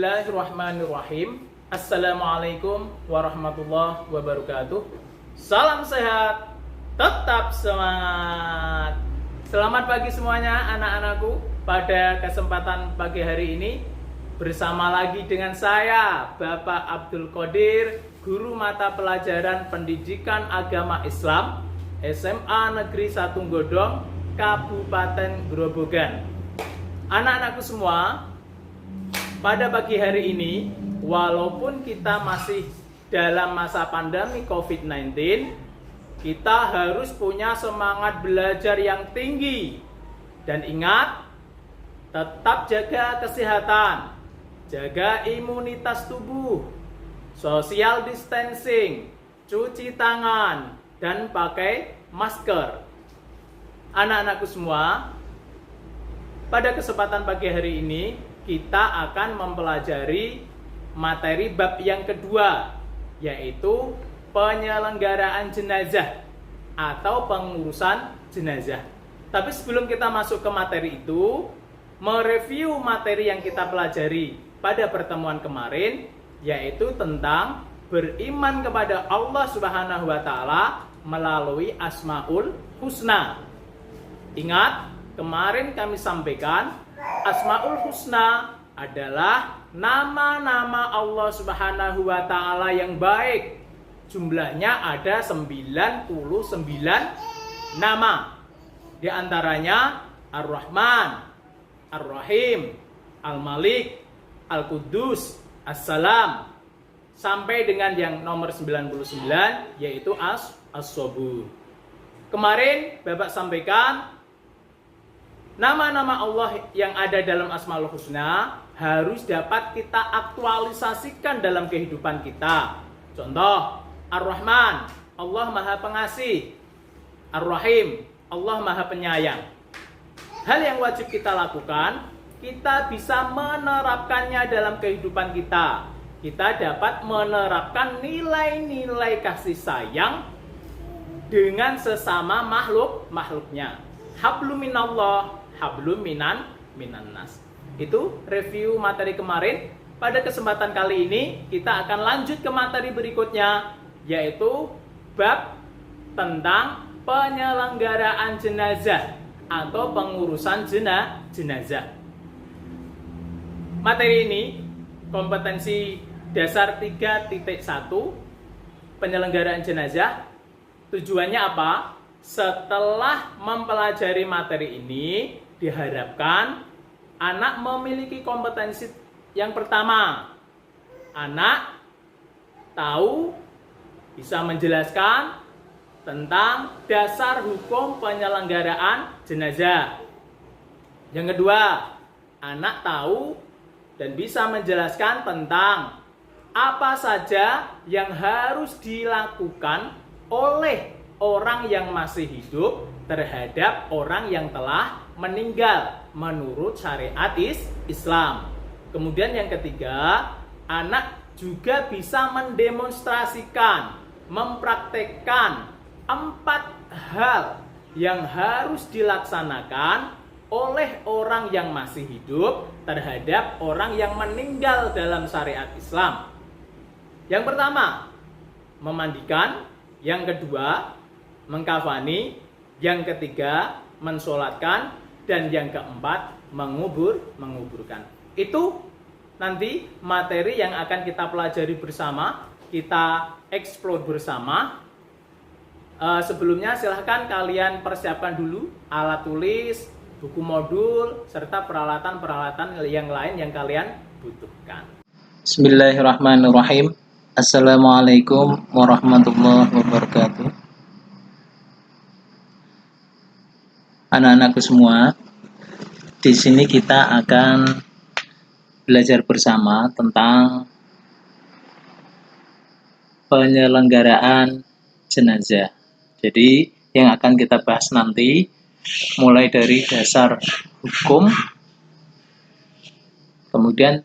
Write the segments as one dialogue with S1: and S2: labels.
S1: Bismillahirrahmanirrahim. Assalamualaikum warahmatullahi wabarakatuh. Salam sehat, tetap semangat. Selamat pagi semuanya anak-anakku. Pada kesempatan pagi hari ini bersama lagi dengan saya Bapak Abdul Qadir, guru mata pelajaran Pendidikan Agama Islam SMA Negeri 1 Godong, Kabupaten Grobogan. Anak-anakku semua, pada pagi hari ini, walaupun kita masih dalam masa pandemi COVID-19, kita harus punya semangat belajar yang tinggi. Dan ingat, tetap jaga kesehatan, jaga imunitas tubuh, social distancing, cuci tangan, dan pakai masker. Anak-anakku semua, pada kesempatan pagi hari ini, kita akan mempelajari materi bab yang kedua, yaitu penyelenggaraan jenazah atau pengurusan jenazah. Tapi sebelum kita masuk ke materi itu, mereview materi yang kita pelajari pada pertemuan kemarin, yaitu tentang beriman kepada Allah Subhanahu wa Ta'ala melalui Asmaul Husna. Ingat, kemarin kami sampaikan Asmaul Husna adalah nama-nama Allah Subhanahu wa Ta'ala yang baik. Jumlahnya ada 99 nama. Di antaranya Ar-Rahman, Ar-Rahim, Al-Malik, Al-Quddus, As-Salam, sampai dengan yang nomor 99 yaitu As-Sabur. Kemarin Bapak sampaikan nama-nama Allah yang ada dalam Asmaul Husna harus dapat kita aktualisasikan dalam kehidupan kita. Contoh, Ar-Rahman, Allah Maha Pengasih. Ar-Rahim, Allah Maha Penyayang. Hal yang wajib kita lakukan, kita bisa menerapkannya dalam kehidupan kita. Kita dapat menerapkan nilai-nilai kasih sayang dengan sesama makhluknya. Hablum minallah, hablum minan nas. Itu review materi kemarin. Pada kesempatan kali ini kita akan lanjut ke materi berikutnya, yaitu bab tentang penyelenggaraan jenazah atau pengurusan jenazah. Materi ini kompetensi dasar 3.1 penyelenggaraan jenazah. Tujuannya apa? Setelah mempelajari materi ini, diharapkan anak memiliki kompetensi yang pertama. Anak tahu, bisa menjelaskan tentang dasar hukum penyelenggaraan jenazah. Yang kedua, anak tahu dan bisa menjelaskan tentang apa saja yang harus dilakukan oleh orang yang masih hidup terhadap orang yang telah meninggal menurut syariat Islam. Kemudian yang ketiga, anak juga bisa mendemonstrasikan, mempraktekkan 4 hal yang harus dilaksanakan oleh orang yang masih hidup terhadap orang yang meninggal dalam syariat Islam. Yang pertama, memandikan. Yang kedua, mengkafani. Yang ketiga, mensolatkan. Dan yang keempat, menguburkan. Itu nanti materi yang akan kita pelajari bersama, kita eksplor bersama. Sebelumnya silahkan kalian persiapkan dulu alat tulis, buku modul, serta peralatan-peralatan yang lain yang kalian butuhkan.
S2: Bismillahirrahmanirrahim. Assalamualaikum warahmatullahi wabarakatuh. Anak-anakku semua, di sini kita akan belajar bersama tentang penyelenggaraan jenazah. Jadi, yang akan kita bahas nanti mulai dari dasar hukum, kemudian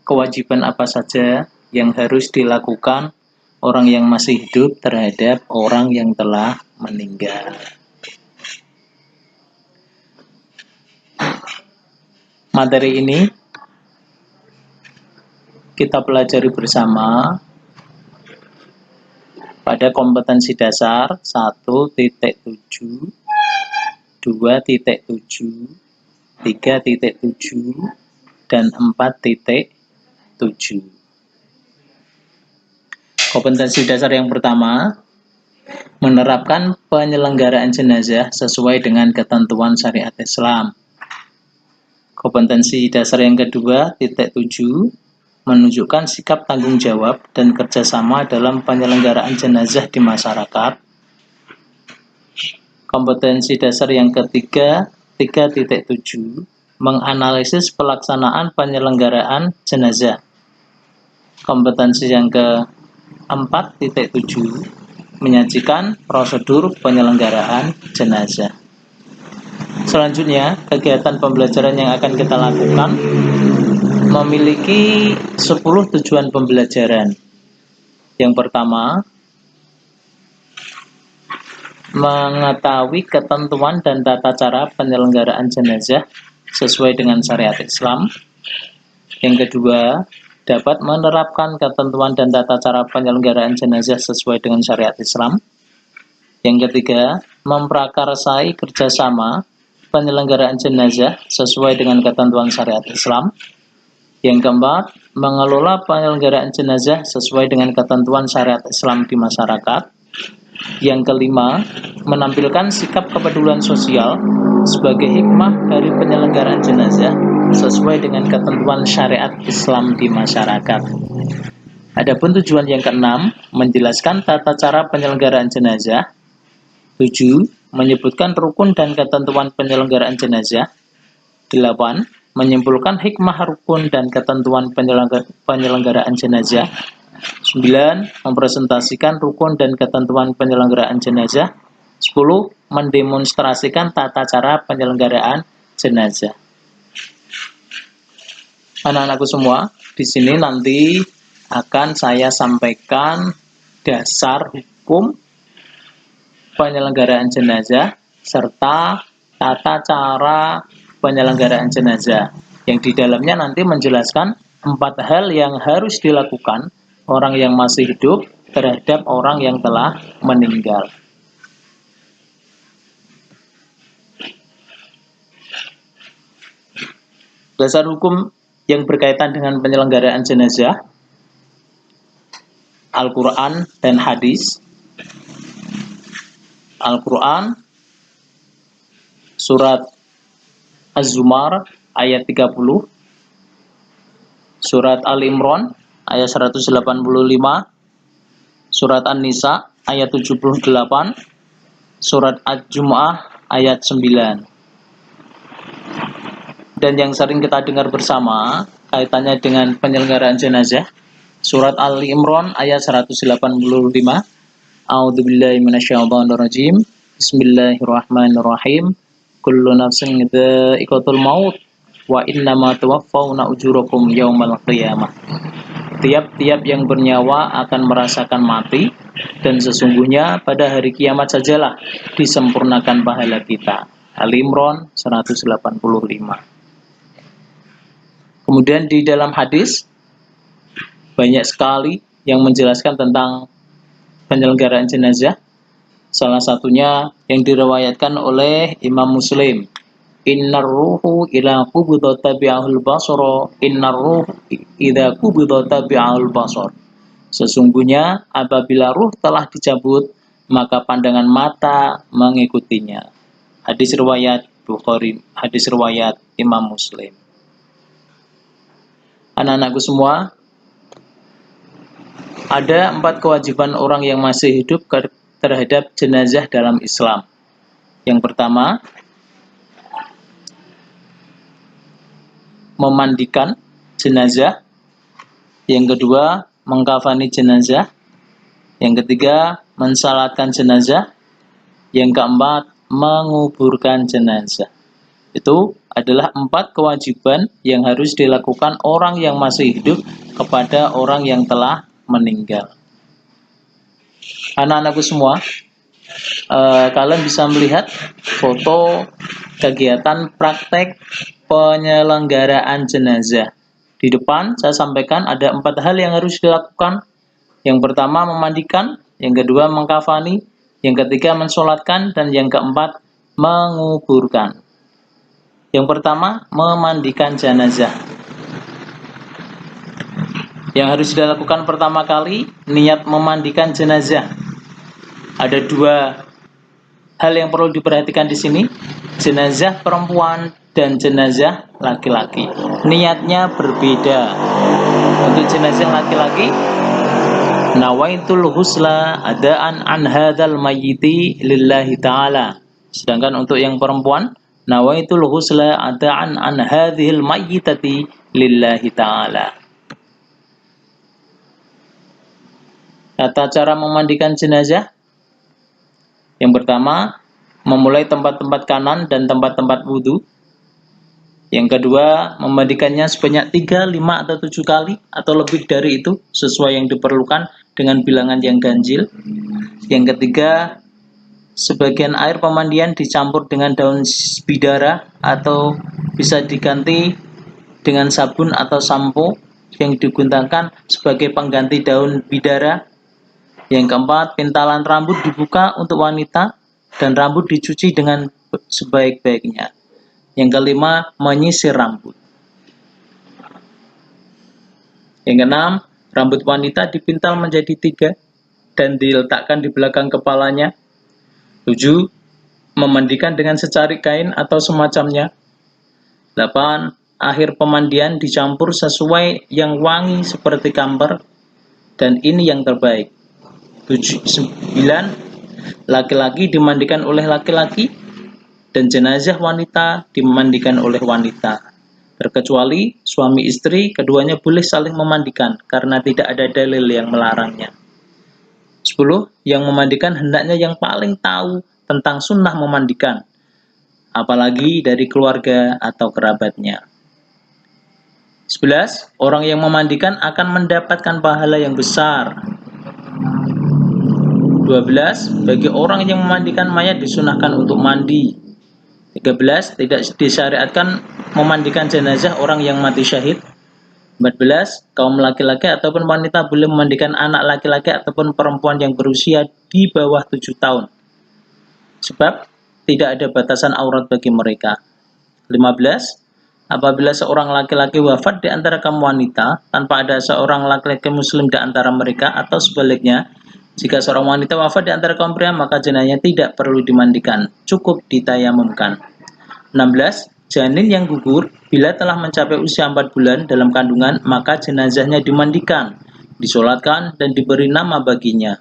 S2: kewajiban apa saja yang harus dilakukan orang yang masih hidup terhadap orang yang telah meninggal. Materi ini kita pelajari bersama pada kompetensi dasar 1.7, 2.7, 3.7, dan 4.7. Kompetensi dasar yang pertama, menerapkan penyelenggaraan jenazah sesuai dengan ketentuan syariat Islam. Kompetensi dasar yang kedua, 7, menunjukkan sikap tanggung jawab dan kerjasama dalam penyelenggaraan jenazah di masyarakat. Kompetensi dasar yang ketiga, 3.7, menganalisis pelaksanaan penyelenggaraan jenazah. Kompetensi yang ke-4.7, menyajikan prosedur penyelenggaraan jenazah. Selanjutnya, kegiatan pembelajaran yang akan kita lakukan memiliki 10 tujuan pembelajaran. Yang pertama, mengetahui ketentuan dan tata cara penyelenggaraan jenazah sesuai dengan syariat Islam. Yang kedua, dapat menerapkan ketentuan dan tata cara penyelenggaraan jenazah sesuai dengan syariat Islam. Yang ketiga, memprakarsai kerjasama penyelenggaraan jenazah sesuai dengan ketentuan syariat Islam. Yang keempat, mengelola penyelenggaraan jenazah sesuai dengan ketentuan syariat Islam di masyarakat. Yang kelima, menampilkan sikap kepedulian sosial sebagai hikmah dari penyelenggaraan jenazah sesuai dengan ketentuan syariat Islam di masyarakat. Adapun tujuan yang keenam, menjelaskan tata cara penyelenggaraan jenazah. 7, menyebutkan rukun dan ketentuan penyelenggaraan jenazah. 8, menyimpulkan hikmah rukun dan ketentuan penyelenggaraan jenazah. 9, mempresentasikan rukun dan ketentuan penyelenggaraan jenazah. 10, mendemonstrasikan tata cara penyelenggaraan jenazah. Anak-anakku semua, di sini nanti akan saya sampaikan dasar hukum penyelenggaraan jenazah serta tata cara penyelenggaraan jenazah, yang di dalamnya nanti menjelaskan 4 hal yang harus dilakukan orang yang masih hidup terhadap orang yang telah meninggal. Dasar hukum yang berkaitan dengan penyelenggaraan jenazah, Al-Quran dan hadis. Al-Quran, surat Az-Zumar ayat 30, surat Al-Imran ayat 185, surat An-Nisa ayat 78, surat Ad-Jum'ah ayat 9. Dan yang sering kita dengar bersama kaitannya dengan penyelenggaraan jenazah, surat Al-Imran ayat 185. A'udzubillahi minasyaitonirrajim. Bismillahirrahmanirrahim. Kullu nafsin dha'iqatul maut wa innama tuwaffawna ujurakum yaumal qiyamah. Tiap-tiap yang bernyawa akan merasakan mati, dan sesungguhnya pada hari kiamat sajalah disempurnakan pahala kita. Al-Imran 185. Kemudian di dalam hadis banyak sekali yang menjelaskan tentang penyelenggaraan jenazah. Salah satunya yang diriwayatkan oleh Imam Muslim. Innar ruhu ila qubidata bi'ahul basara, innar ruhu idza qubidata bi'ahul basar. Sesungguhnya apabila ruh telah dicabut, maka pandangan mata mengikutinya. Hadis riwayat Bukhari, hadis riwayat Imam Muslim. Anak-anakku semua, ada 4 kewajiban orang yang masih hidup terhadap jenazah dalam Islam. Yang pertama, memandikan jenazah. Yang kedua, mengkafani jenazah. Yang ketiga, mensalatkan jenazah. Yang keempat, menguburkan jenazah. Itu adalah 4 kewajiban yang harus dilakukan orang yang masih hidup kepada orang yang telah meninggal. Anak-anakku semua, kalian bisa melihat foto kegiatan praktek penyelenggaraan jenazah Di depan saya sampaikan ada 4 hal yang harus dilakukan. Yang pertama memandikan, yang kedua mengkafani, yang ketiga mensolatkan, dan yang keempat menguburkan. Yang pertama memandikan jenazah. Yang harus dilakukan pertama kali niat memandikan jenazah. Ada 2 hal yang perlu diperhatikan di sini, jenazah perempuan dan jenazah laki-laki. Niatnya berbeda. Untuk jenazah laki-laki, nawaitul husla adaan an hadzal mayyiti lillahi ta'ala. Sedangkan untuk yang perempuan, nawaitul husla adaan an hadzal mayyitati lillahi ta'ala. Tata cara memandikan jenazah. Yang pertama, memulai tempat-tempat kanan dan tempat-tempat wudhu. Yang kedua, memandikannya sebanyak 3, 5, atau 7 kali atau lebih dari itu sesuai yang diperlukan dengan bilangan yang ganjil. Yang ketiga, sebagian air pemandian dicampur dengan daun bidara atau bisa diganti dengan sabun atau sampo yang digunakan sebagai pengganti daun bidara. Yang keempat, pintalan rambut dibuka untuk wanita dan rambut dicuci dengan sebaik-baiknya. Yang kelima, menyisir rambut. Yang keenam, rambut wanita dipintal menjadi 3 dan diletakkan di belakang kepalanya. 7. Memandikan dengan secari kain atau semacamnya. 8. Akhir pemandian dicampur sesuai yang wangi seperti kamper, dan ini yang terbaik. 9. Laki-laki dimandikan oleh laki-laki dan jenazah wanita dimandikan oleh wanita. Terkecuali suami istri, keduanya boleh saling memandikan karena tidak ada dalil yang melarangnya. 10. Yang memandikan hendaknya yang paling tahu tentang sunnah memandikan, apalagi dari keluarga atau kerabatnya. 11. Orang yang memandikan akan mendapatkan pahala yang besar. 12. Bagi orang yang memandikan mayat disunahkan untuk mandi. 13. Tidak disyariatkan memandikan jenazah orang yang mati syahid. 14. Kaum laki-laki ataupun wanita boleh memandikan anak laki-laki ataupun perempuan yang berusia di bawah 7 tahun. Sebab tidak ada batasan aurat bagi mereka. 15. Apabila seorang laki-laki wafat di antara kaum wanita tanpa ada seorang laki-laki muslim di antara mereka, atau sebaliknya, jika seorang wanita wafat di antara kaum pria, maka jenazahnya tidak perlu dimandikan, cukup ditayamumkan. 16. Janin yang gugur bila telah mencapai usia 4 bulan dalam kandungan, maka jenazahnya dimandikan, disolatkan, dan diberi nama baginya.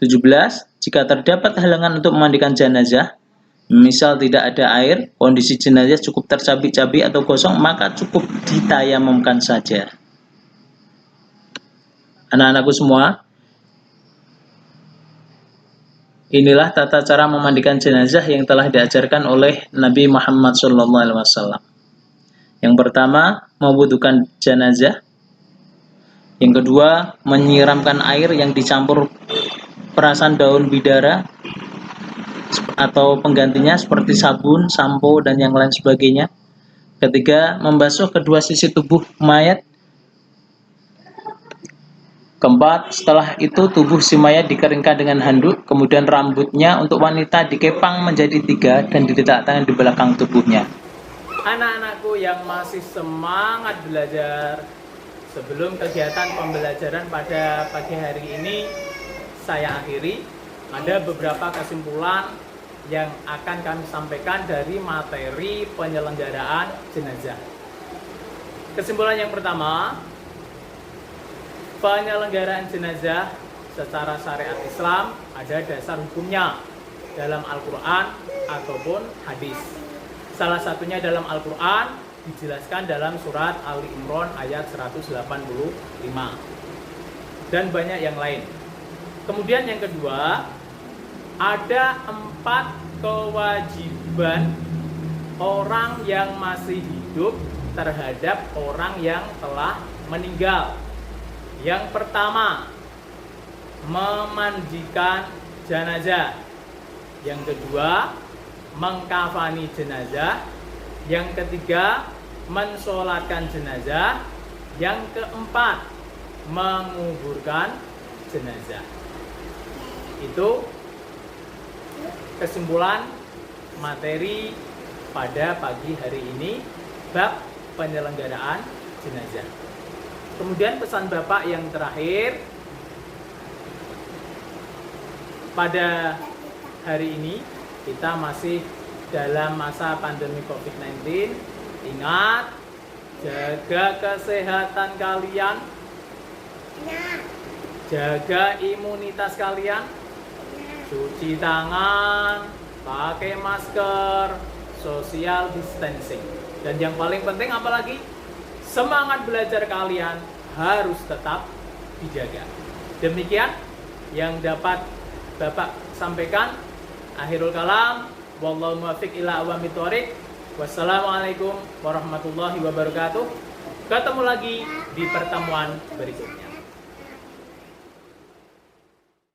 S2: 17. Jika terdapat halangan untuk memandikan jenazah, misal tidak ada air, kondisi jenazah cukup tercabik-cabik atau kosong, maka cukup ditayamumkan saja. Anak-anakku semua, inilah tata cara memandikan jenazah yang telah diajarkan oleh Nabi Muhammad SAW. Yang pertama, memwudukan jenazah. Yang kedua, menyiramkan air yang dicampur perasan daun bidara atau penggantinya seperti sabun, sampo, dan yang lain sebagainya. Ketiga, membasuh kedua sisi tubuh mayat. Keempat, setelah itu tubuh si mayat dikeringkan dengan handuk, kemudian rambutnya untuk wanita dikepang menjadi 3 dan diletakkan di belakang tubuhnya.
S1: Anak-anakku yang masih semangat belajar, sebelum kegiatan pembelajaran pada pagi hari ini saya akhiri, ada beberapa kesimpulan yang akan kami sampaikan dari materi penyelenggaraan jenazah. Kesimpulan yang pertama, penyelenggaraan jenazah secara syariat Islam ada dasar hukumnya dalam Al-Quran ataupun hadis. Salah satunya dalam Al-Quran dijelaskan dalam surat Ali Imran ayat 185 dan banyak yang lain. Kemudian yang kedua, ada 4 kewajiban orang yang masih hidup terhadap orang yang telah meninggal. Yang pertama, memandikan jenazah. Yang kedua, mengkafani jenazah. Yang ketiga, mensolatkan jenazah. Yang keempat, menguburkan jenazah. Itu kesimpulan materi pada pagi hari ini bab penyelenggaraan jenazah. Kemudian pesan Bapak yang terakhir, pada hari ini kita masih dalam masa pandemi COVID-19. Ingat, jaga kesehatan kalian, jaga imunitas kalian, cuci tangan, pakai masker, social distancing. Dan yang paling penting apalagi? Semangat belajar kalian harus tetap dijaga. Demikian yang dapat Bapak sampaikan. Akhirul kalam, wallahu muwaffiq ila aqwamit thoriq. Wassalamualaikum warahmatullahi wabarakatuh. Ketemu lagi di pertemuan berikutnya.